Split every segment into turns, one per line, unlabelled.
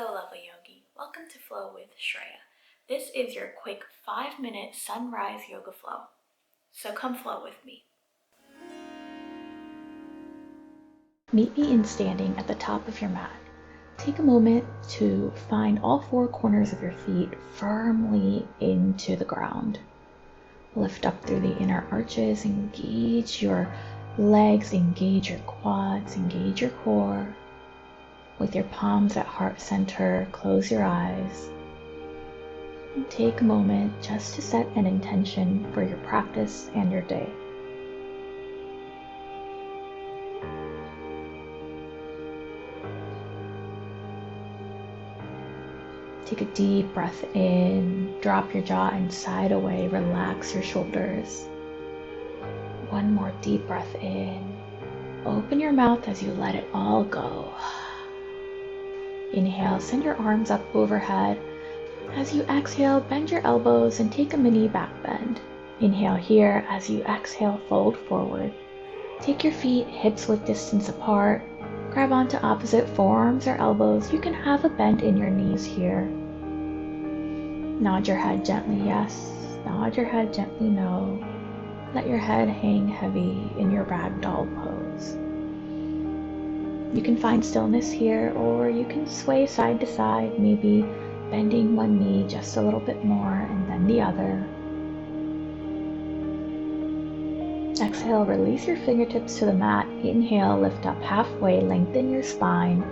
Hello, lovely yogi. Welcome to Flow with Shreya. This is your quick 5-minute sunrise yoga flow. So come flow with me. Meet me in standing at the top of your mat. Take a moment to find all 4 corners of your feet firmly into the ground. Lift up through the inner arches, engage your legs, engage your quads, engage your core. With your palms at heart center, close your eyes. And take a moment just to set an intention for your practice and your day. Take a deep breath in, drop your jaw and side away, relax your shoulders. One more deep breath in. Open your mouth as you let it all go. Inhale, send your arms up overhead. As you exhale, bend your elbows and take a mini back bend. Inhale here. As you exhale, fold forward. Take your feet hips width distance apart. Grab onto opposite forearms or elbows. You can have a bend in your knees here. Nod your head gently yes. Nod your head gently no. Let your head hang heavy in your ragdoll pose. You can find stillness here, or you can sway side to side, maybe bending one knee just a little bit more and then the other. Exhale, release your fingertips to the mat. Inhale, lift up halfway, lengthen your spine.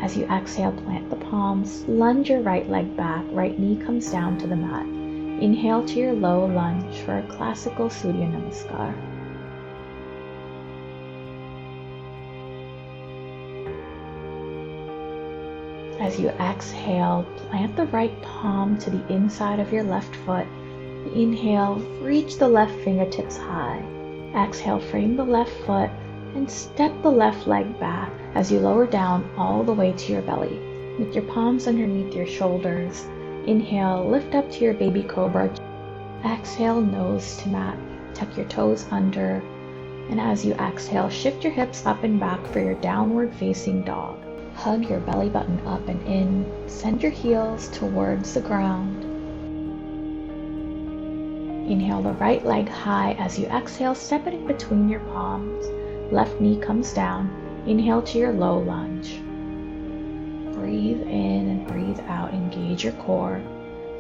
As you exhale, plant the palms, lunge your right leg back, right knee comes down to the mat. Inhale to your low lunge for a classical surya namaskar. As you exhale, plant the right palm to the inside of your left foot. Inhale, reach the left fingertips high. Exhale, frame the left foot and step the left leg back as you lower down all the way to your belly. With your palms underneath your shoulders. Inhale, lift up to your baby cobra. Exhale, nose to mat. Tuck your toes under. And as you exhale, shift your hips up and back for your downward facing dog. Hug your belly button up and in. Send your heels towards the ground. Inhale the right leg high. As you exhale, step it in between your palms. Left knee comes down. Inhale to your low lunge. Breathe in and breathe out. Engage your core.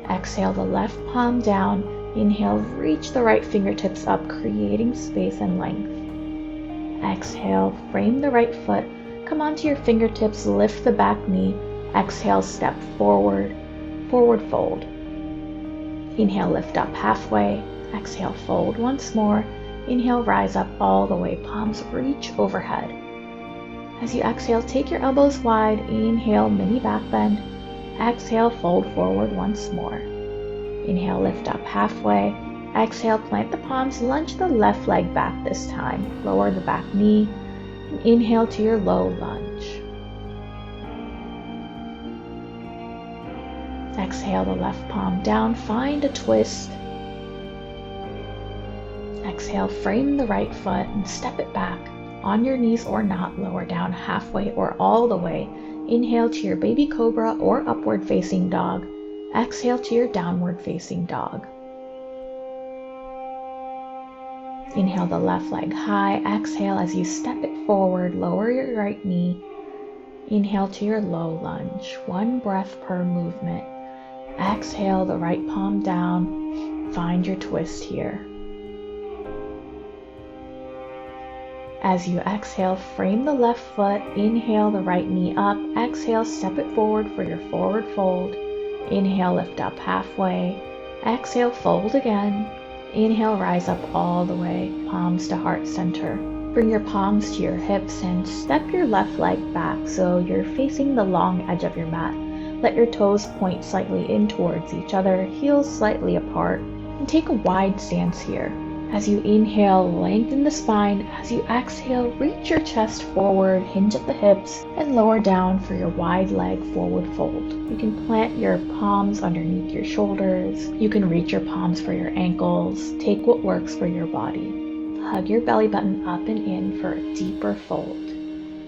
Exhale the left palm down. Inhale, reach the right fingertips up, creating space and length. Exhale, frame the right foot. Come onto your fingertips, lift the back knee. Exhale, step forward, forward fold. Inhale, lift up halfway. Exhale, fold once more. Inhale, rise up all the way, palms reach overhead. As you exhale, take your elbows wide. Inhale, mini back bend. Exhale, fold forward once more. Inhale, lift up halfway. Exhale, plant the palms, lunge the left leg back this time. Lower the back knee. And inhale to your low lunge. Exhale the left palm down, find a twist. Exhale, frame the right foot and step it back. On your knees or not, lower down halfway or all the way. Inhale to your baby cobra or upward facing dog. Exhale to your downward facing dog. Inhale the left leg high. Exhale as you step it forward, lower your right knee. Inhale to your low lunge. 1 breath per movement. Exhale the right palm down. Find your twist here. As you exhale, frame the left foot. Inhale the right knee up. Exhale, step it forward for your forward fold. Inhale, lift up halfway. Exhale, fold again. Inhale, rise up all the way, palms to heart center. Bring your palms to your hips and step your left leg back so you're facing the long edge of your mat. Let your toes point slightly in towards each other, heels slightly apart, and take a wide stance here. As you inhale, lengthen the spine. As you exhale, reach your chest forward, hinge at the hips, and lower down for your wide leg forward fold. You can plant your palms underneath your shoulders. You can reach your palms for your ankles. Take what works for your body. Hug your belly button up and in for a deeper fold.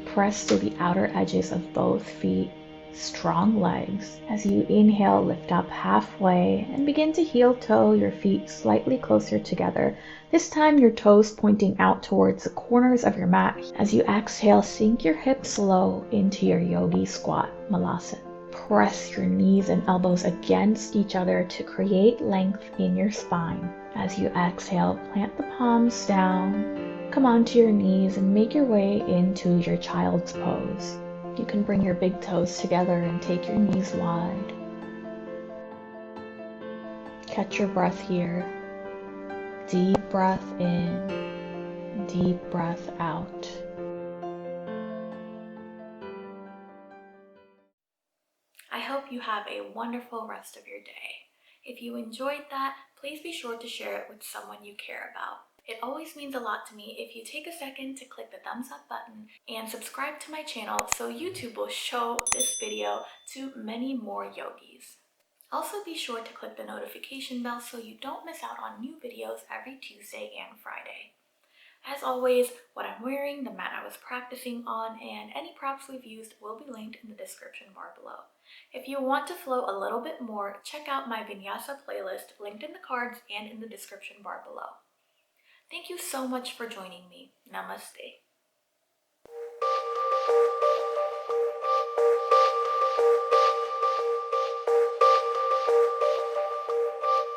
Press to the outer edges of both feet. Strong legs. As you inhale, lift up halfway and begin to heel toe your feet slightly closer together. This time your toes pointing out towards the corners of your mat. As you exhale, sink your hips low into your yogi squat, malasana. Press your knees and elbows against each other to create length in your spine. As you exhale, plant the palms down, come onto your knees and make your way into your child's pose. You can bring your big toes together and take your knees wide. Catch your breath here. Deep breath in, deep breath out. I hope you have a wonderful rest of your day. If you enjoyed that, please be sure to share it with someone you care about. It always means a lot to me if you take a second to click the thumbs up button and subscribe to my channel so YouTube will show this video to many more yogis. Also be sure to click the notification bell so you don't miss out on new videos every Tuesday and Friday. As always, what I'm wearing, the mat I was practicing on, and any props we've used will be linked in the description bar below. If you want to flow a little bit more, check out my vinyasa playlist linked in the cards and in the description bar below. Thank you so much for joining me. Namaste.